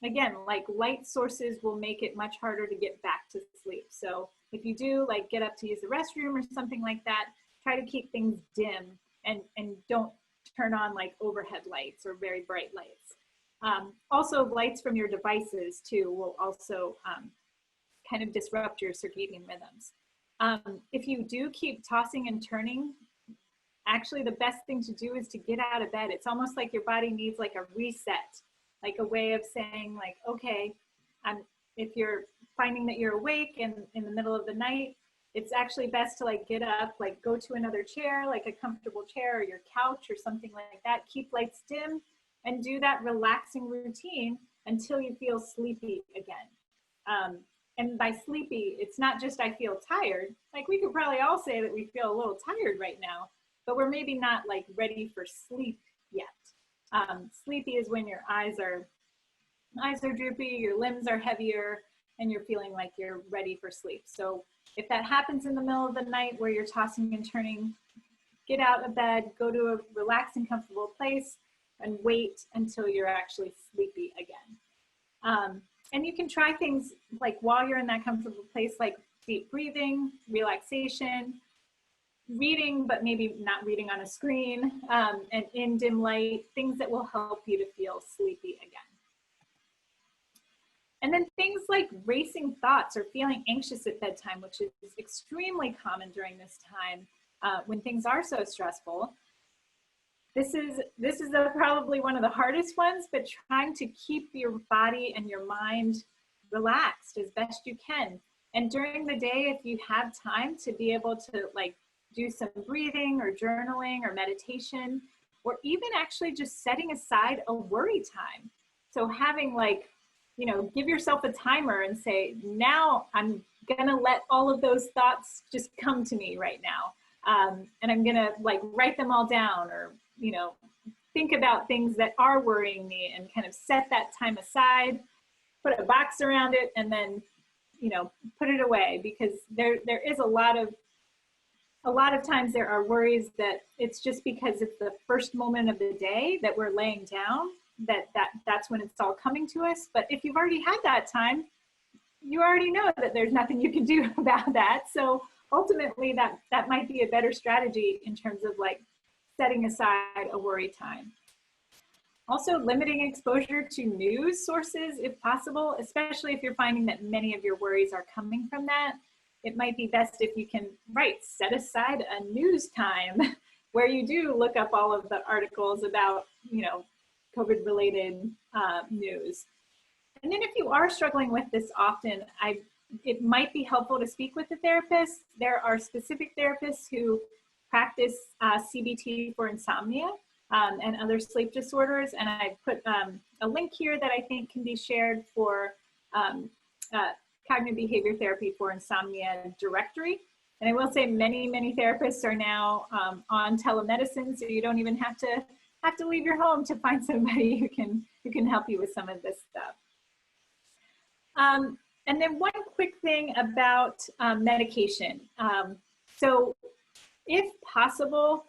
Again, like light sources will make it much harder to get back to sleep. So if you do like get up to use the restroom or something like that, try to keep things dim and don't turn on like overhead lights or very bright lights. Also, lights from your devices too will also kind of disrupt your circadian rhythms. If you do keep tossing and turning, actually the best thing to do is to get out of bed. It's almost like your body needs like a reset, like a way of saying like, okay, if you're finding that you're awake and in the middle of the night, it's actually best to like get up, like go to another chair, like a comfortable chair or your couch or something like that. Keep lights dim and do that relaxing routine until you feel sleepy again. And by sleepy, it's not just I feel tired. Like we could probably all say that we feel a little tired right now, but we're maybe not like ready for sleep yet. Sleepy is when your eyes are droopy, your limbs are heavier, and you're feeling like you're ready for sleep. So if that happens in the middle of the night where you're tossing and turning, get out of bed, go to a relaxing, comfortable place, and wait until you're actually sleepy again. And you can try things like while you're in that comfortable place, like deep breathing, relaxation, reading, but maybe not reading on a screen, and in dim light, things that will help you to feel sleepy again. And then things like racing thoughts or feeling anxious at bedtime, which is extremely common during this time when things are so stressful. This is probably one of the hardest ones, but trying to keep your body and your mind relaxed as best you can. And during the day, if you have time to be able to like do some breathing or journaling or meditation, or even actually just setting aside a worry time. So having like, you know, give yourself a timer and say, now I'm gonna let all of those thoughts just come to me right now. And I'm gonna like write them all down, or, you know, think about things that are worrying me and kind of set that time aside, put a box around it, and then, you know, put it away, because there is a lot of times there are worries that it's just because it's the first moment of the day that we're laying down, that's when it's all coming to us. But if you've already had that time, you already know that there's nothing you can do about that. So ultimately that might be a better strategy in terms of like setting aside a worry time. Also, limiting exposure to news sources if possible, especially if you're finding that many of your worries are coming from that. It might be best if you can, set aside a news time where you do look up all of the articles about, you know, COVID-related news. And then if you are struggling with this often, it might be helpful to speak with a therapist. There are specific therapists who practice CBT for insomnia and other sleep disorders. And I put a link here that I think can be shared for cognitive behavior therapy for insomnia directory. And I will say many therapists are now on telemedicine, so you don't even have to leave your home to find somebody who can help you with some of this stuff. And then one quick thing about medication. So if possible,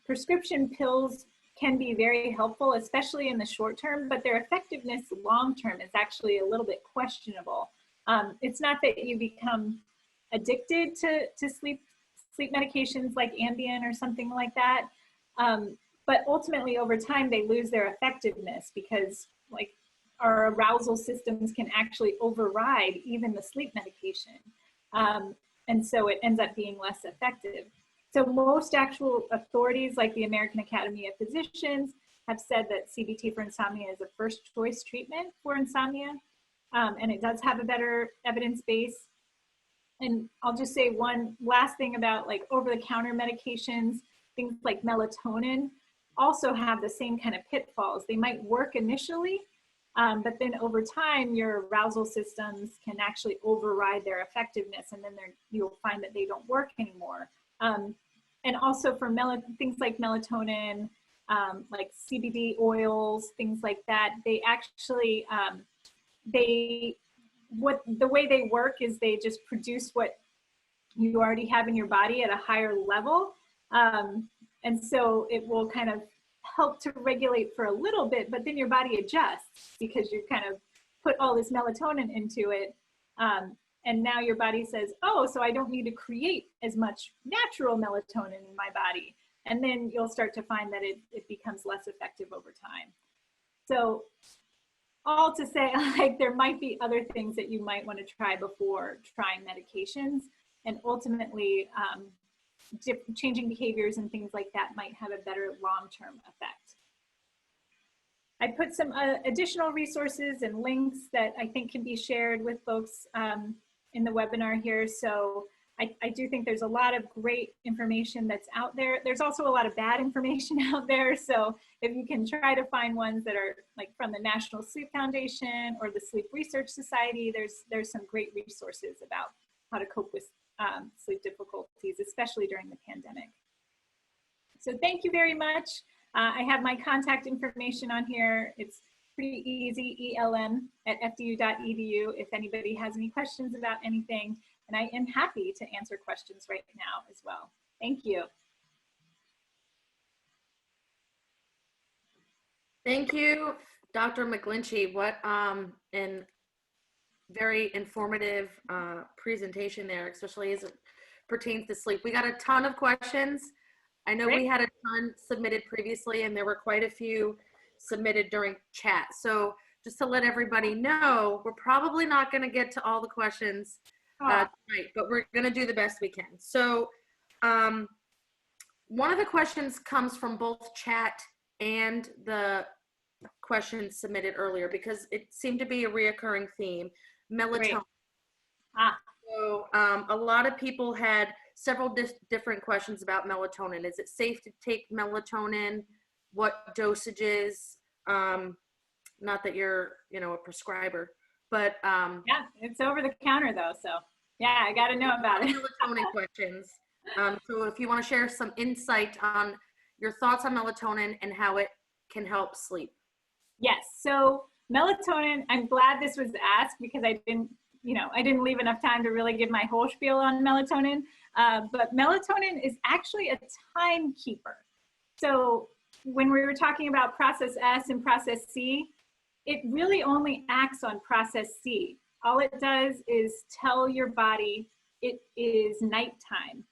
prescription pills can be very helpful, especially in the short term, but their effectiveness long term is actually a little bit questionable. It's not that you become addicted to sleep medications like Ambien or something like that, but ultimately over time they lose their effectiveness, because like our arousal systems can actually override even the sleep medication. And so it ends up being less effective. So most actual authorities like the American Academy of Physicians have said that CBT for insomnia is a first choice treatment for insomnia. And it does have a better evidence base. And I'll just say one last thing about like over-the-counter medications, things like melatonin also have the same kind of pitfalls. They might work initially, but then over time, your arousal systems can actually override their effectiveness, and then you'll find that they don't work anymore. And also for things like melatonin, like CBD oils, things like that, they actually, the way they work is they just produce what you already have in your body at a higher level. And so it will kind of help to regulate for a little bit, but then your body adjusts because you kind of put all this melatonin into it. And now your body says, oh, so I don't need to create as much natural melatonin in my body. And then you'll start to find that it becomes less effective over time. So all to say, like, there might be other things that you might want to try before trying medications. And ultimately, changing behaviors and things like that might have a better long-term effect. I put some additional resources and links that I think can be shared with folks in the webinar here. So I do think there's a lot of great information that's out there. There's also a lot of bad information out there. So if you can try to find ones that are like from the National Sleep Foundation or the Sleep Research Society, there's some great resources about how to cope with sleep difficulties, especially during the pandemic. So thank you very much. I have my contact information on here. It's pretty easy, elm@fdu.edu, if anybody has any questions about anything. And I am happy to answer questions right now as well. Thank you. Thank you, Dr. McGlinchey. What an very informative presentation there, especially as it pertains to sleep. We got a ton of questions. I know we had a ton submitted previously, and there were quite a few submitted during chat. So just to let everybody know, we're probably not going to get to all the questions tonight, but we're going to do the best we can. So one of the questions comes from both chat and the questions submitted earlier, because it seemed to be a reoccurring theme: melatonin. So a lot of people had several different questions about melatonin. Is it safe to take melatonin? What dosages? Not that you're, a prescriber, but yeah, it's over the counter though. So yeah, I got to know about it. Melatonin questions. So if you want to share some insight on your thoughts on melatonin and how it can help sleep. Yes. So melatonin, I'm glad this was asked, because I didn't leave enough time to really give my whole spiel on melatonin. But melatonin is actually a timekeeper. So when we were talking about process S and process C, it really only acts on process C. All it does is tell your body it is nighttime.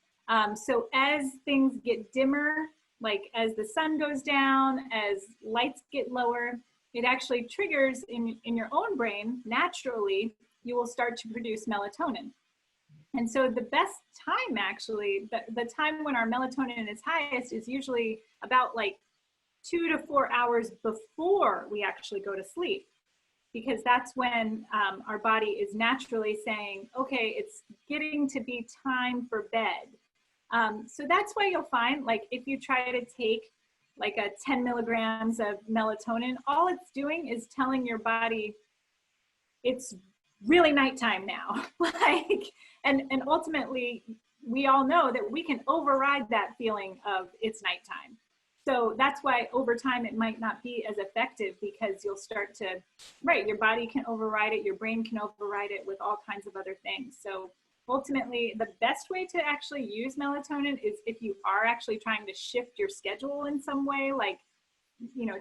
So as things get dimmer, like as the sun goes down, as lights get lower, it actually triggers in your own brain, naturally, you will start to produce melatonin. And so the best time, actually, the time when our melatonin is highest is usually about like 2 to 4 hours before we actually go to sleep, because that's when our body is naturally saying, okay, it's getting to be time for bed. So that's why you'll find, like, if you try to take like a 10 milligrams of melatonin, all it's doing is telling your body it's really nighttime now. And ultimately, we all know that we can override that feeling of it's nighttime. So that's why over time it might not be as effective, because you'll start to, your body can override it, your brain can override it with all kinds of other things. So ultimately, the best way to actually use melatonin is if you are actually trying to shift your schedule in some way, like,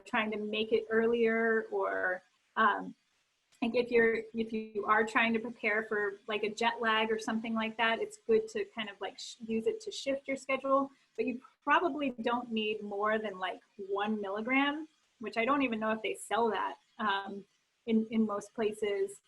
trying to make it earlier, or like if you are trying to prepare for like a jet lag or something like that, it's good to kind of like use it to shift your schedule. But you probably don't need more than like 1 milligram, which I don't even know if they sell that in most places.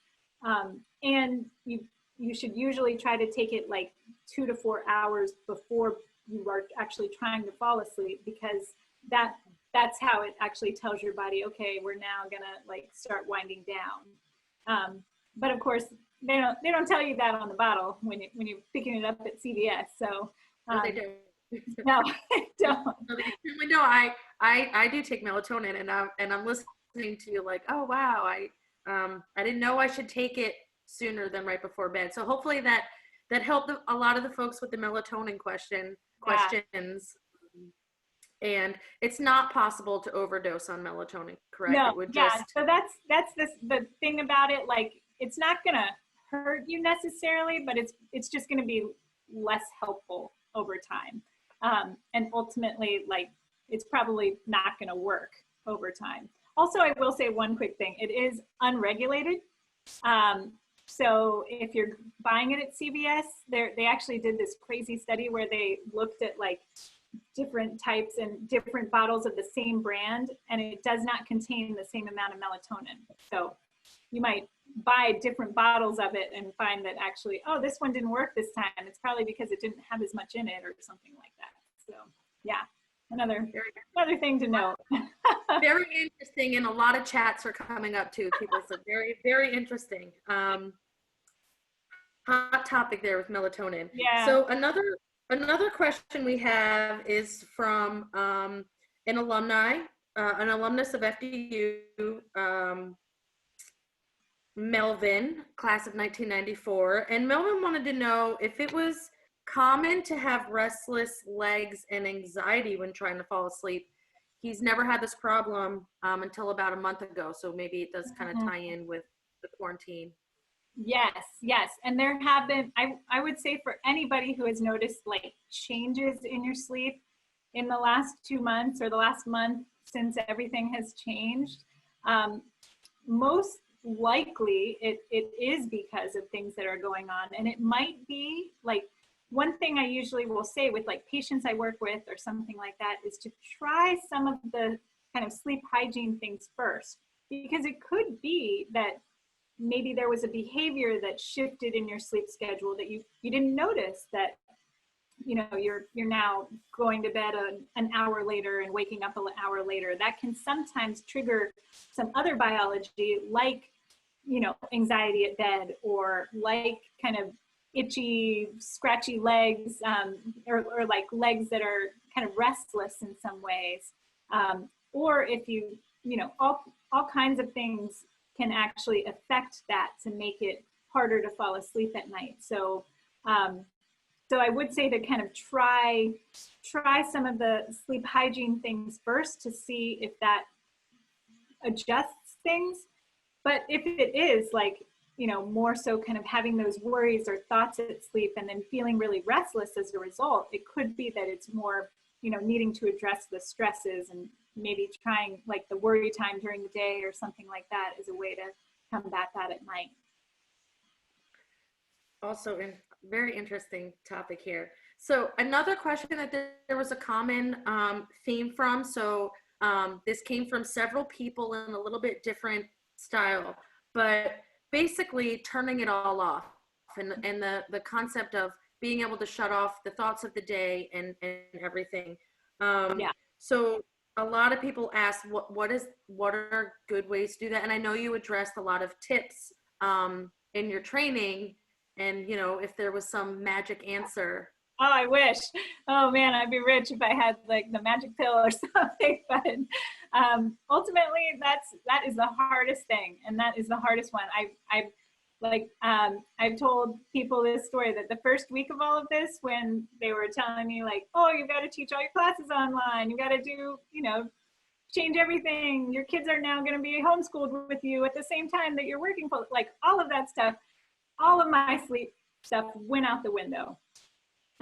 And you should usually try to take it like 2 to 4 hours before you are actually trying to fall asleep, because that's how it actually tells your body, okay, we're now gonna like start winding down. But of course, they don't tell you that on the bottle when you're picking it up at CVS. So No, they don't. no, they don't. No, they certainly don't. I do take melatonin, and I'm listening to you like, oh wow, I didn't know I should take it sooner than right before bed. So hopefully that helped a lot of the folks with the melatonin questions. And it's not possible to overdose on melatonin, correct? No, it would so that's the thing about it. Like, it's not gonna hurt you necessarily, but it's just gonna be less helpful over time. And ultimately, like, it's probably not gonna work over time. Also, I will say one quick thing. It is unregulated. So if you're buying it at CVS, they actually did this crazy study where they looked at like different types and different bottles of the same brand, and it does not contain the same amount of melatonin. So you might buy different bottles of it and find that actually, oh, this one didn't work this time. It's probably because it didn't have as much in it or something like that. So yeah, another thing to note. Very interesting, and a lot of chats are coming up too. People said very, very interesting. Hot topic there with melatonin. Yeah. So another question we have is from an alumnus of FDU, Melvin, class of 1994. And Melvin wanted to know if it was common to have restless legs and anxiety when trying to fall asleep. He's never had this problem until about a month ago. So maybe it does kind of tie in with the quarantine. Yes. And there have been, I would say for anybody who has noticed like changes in your sleep in the last 2 months or the last month since everything has changed, most likely it is because of things that are going on. And it might be like, one thing I usually will say with like patients I work with or something like that is to try some of the kind of sleep hygiene things first, because it could be that maybe there was a behavior that shifted in your sleep schedule that you didn't notice, that you're now going to bed an hour later and waking up an hour later. That can sometimes trigger some other biology, like anxiety at bed, or like kind of itchy, scratchy legs, or like legs that are kind of restless in some ways, or if all kinds of things can actually affect that to make it harder to fall asleep at night. So I would say to kind of try some of the sleep hygiene things first to see if that adjusts things. But if it is like, more so kind of having those worries or thoughts at sleep and then feeling really restless as a result, it could be that it's more, needing to address the stresses and maybe trying like the worry time during the day or something like that as a way to combat that at night. Also, a very interesting topic here. So another question that there was a common theme from. So this came from several people in a little bit different style, but basically turning it all off and the concept of being able to shut off the thoughts of the day and everything. So a lot of people ask what are good ways to do that? And I know you addressed a lot of tips in your training, and if there was some magic answer. Oh, I wish. Oh man, I'd be rich if I had like the magic pill or something. But ultimately, that is the hardest thing, and that is the hardest one. I've told people this story that the first week of all of this, when they were telling me like, oh, you've got to teach all your classes online, you got to do, change everything. Your kids are now going to be homeschooled with you at the same time that you're working for, like all of that stuff. All of my sleep stuff went out the window.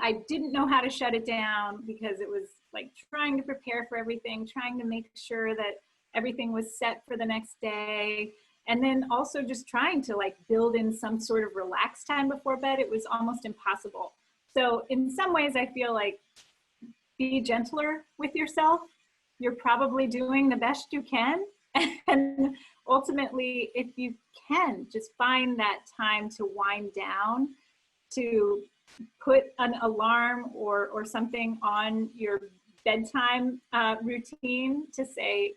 I didn't know how to shut it down because it was like trying to prepare for everything, trying to make sure that everything was set for the next day. And then also just trying to like build in some sort of relaxed time before bed. It was almost impossible. So in some ways I feel like be gentler with yourself. You're probably doing the best you can. And ultimately, if you can, just find that time to wind down, to put an alarm or something on your bedtime routine to say,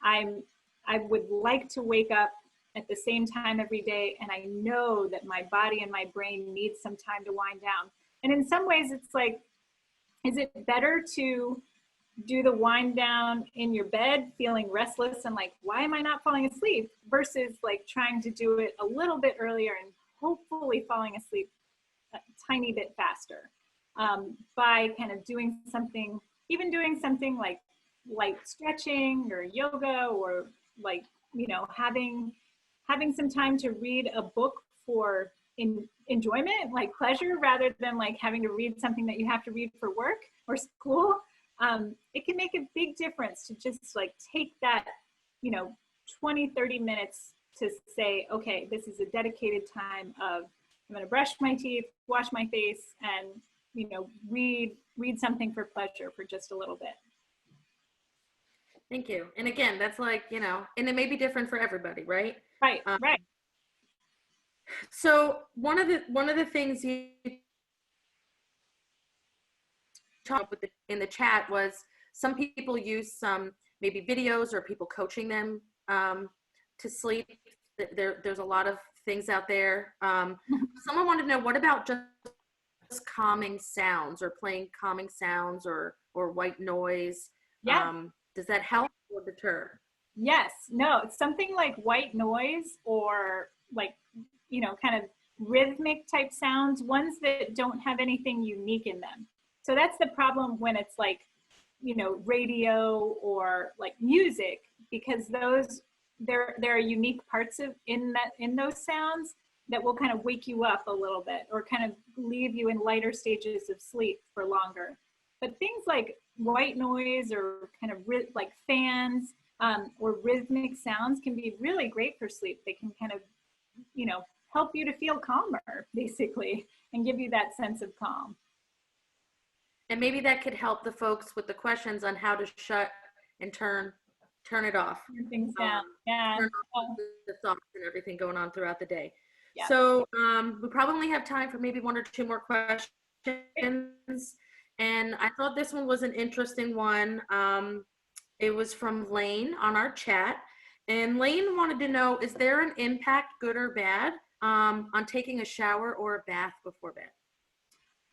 I would like to wake up at the same time every day, and I know that my body and my brain need some time to wind down. And in some ways, it's like, is it better to do the wind down in your bed feeling restless and like, why am I not falling asleep, versus like trying to do it a little bit earlier and hopefully falling asleep a tiny bit faster by kind of doing something, even doing something like light stretching or yoga, or like, having some time to read a book for enjoyment, like pleasure, rather than like having to read something that you have to read for work or school. It can make a big difference to just like take that, 20, 30 minutes to say, okay, this is a dedicated time of, I'm going to brush my teeth, wash my face, and, you know, read something for pleasure for just a little bit. Thank you. And again, that's like, you know, and it may be different for everybody, right? Right, right. So one of the things you talked with in the chat was some people use some maybe videos or people coaching them to sleep. There's a lot of things out there. Someone wanted to know, what about just calming sounds or playing calming sounds or white noise? Yeah. Does that help or deter? Yes. No, it's something like white noise or like, you know, kind of rhythmic type sounds, ones that don't have anything unique in them. So that's the problem when it's like, you know, radio or like music, because those, there are unique parts of in those sounds that will kind of wake you up a little bit or kind of leave you in lighter stages of sleep for longer. But things like white noise or kind of like fans or rhythmic sounds can be really great for sleep. They can kind of, you know, help you to feel calmer, basically, and give you that sense of calm. And maybe that could help the folks with the questions on how to shut and turn it off. Turn things down. Yeah. Turn off the thoughts and everything going on throughout the day. Yeah. So we probably have time for maybe 1 or 2 more questions. And I thought this one was an interesting one. It was from Lane on our chat. And Lane wanted to know, is there an impact, good or bad, on taking a shower or a bath before bed?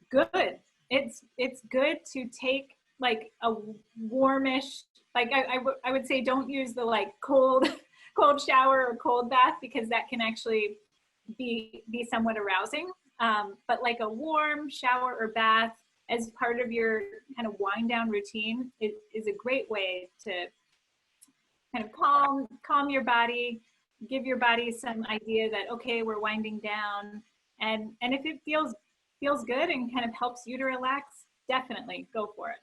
Good. It's good to take like a warmish, like I would say don't use the like cold shower or cold bath, because that can actually be somewhat arousing. But like a warm shower or bath as part of your kind of wind down routine is a great way to kind of calm your body, give your body some idea that, okay, we're winding down. And if it feels good and kind of helps you to relax, definitely go for it.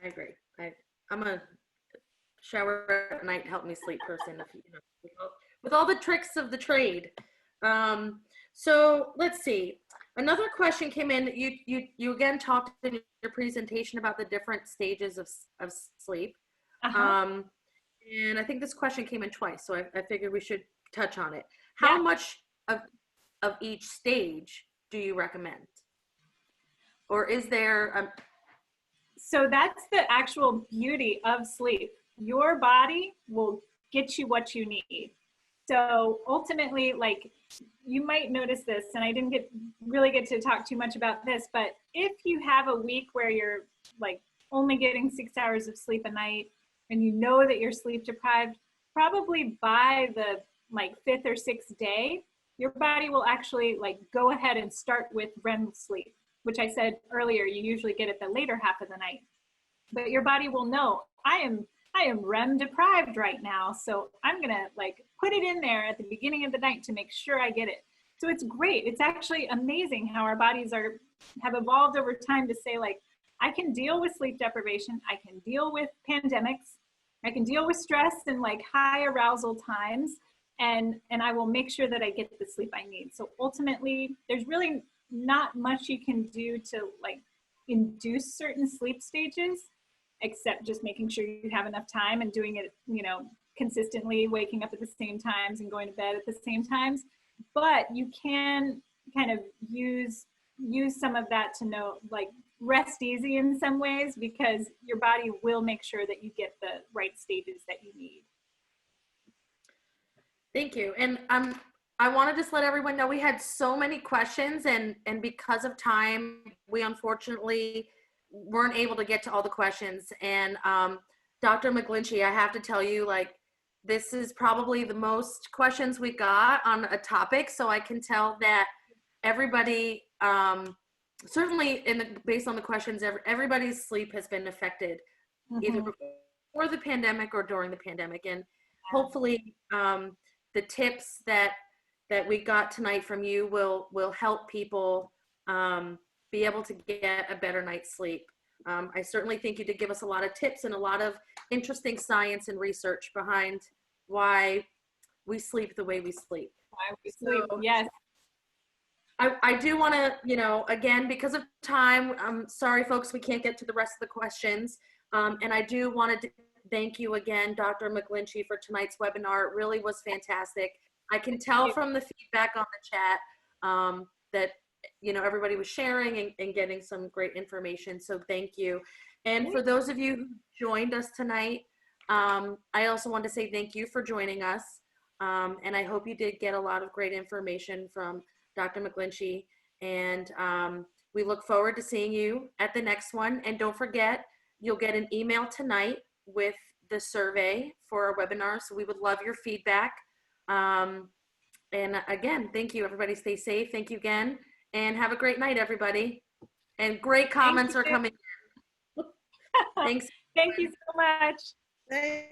I agree. I'm a shower at night help me sleep person, if you know, with all the tricks of the trade. So let's see. Another question came in. You again talked in your presentation about the different stages of sleep. And I think this question came in twice, so I figured we should touch on it. How much of each stage do you recommend? Or is there So that's the actual beauty of sleep. Your body will get you what you need. So ultimately, like, you might notice this, and I didn't really get to talk too much about this, but if you have a week where you're like only getting 6 hours of sleep a night, and you know that you're sleep deprived, probably by the like 5th or 6th day, your body will actually like go ahead and start with REM sleep, which I said earlier, you usually get at the later half of the night. But your body will know, I am REM deprived right now, so I'm gonna like put it in there at the beginning of the night to make sure I get it. So it's great. It's actually amazing how our bodies have evolved over time to say, like, I can deal with sleep deprivation, I can deal with pandemics, I can deal with stress and like high arousal times, and I will make sure that I get the sleep I need. So ultimately, there's really not much you can do to like induce certain sleep stages, except just making sure you have enough time and doing it, you know, consistently, waking up at the same times and going to bed at the same times. But you can kind of use some of that to know, like, rest easy in some ways, because your body will make sure that you get the right stages that you need. Thank you. And I want to just let everyone know we had so many questions, and because of time, we unfortunately weren't able to get to all the questions. And Dr. McGlinchey, I have to tell you, like, this is probably the most questions we got on a topic. So I can tell that everybody, certainly based on the questions, everybody's sleep has been affected either before the pandemic or during the pandemic. And hopefully the tips that we got tonight from you will help people be able to get a better night's sleep. I certainly think you did give us a lot of tips and a lot of interesting science and research behind why we sleep the way we sleep. Why we sleep, So, yes. I do want to, again, because of time, I'm sorry, folks, we can't get to the rest of the questions. And I do want to thank you again, Dr. McGlinchey, for tonight's webinar. It really was fantastic. I can tell from the feedback on the chat that, everybody was sharing and getting some great information. So thank you. And for those of you who joined us tonight, I also want to say thank you for joining us. And I hope you did get a lot of great information from Dr. McGlinchey, and we look forward to seeing you at the next one. And don't forget, you'll get an email tonight with the survey for our webinar. So we would love your feedback. And again, thank you, everybody. Stay safe. Thank you again. And have a great night, everybody. And great comments are coming in. Thanks. Thank you so much. Thank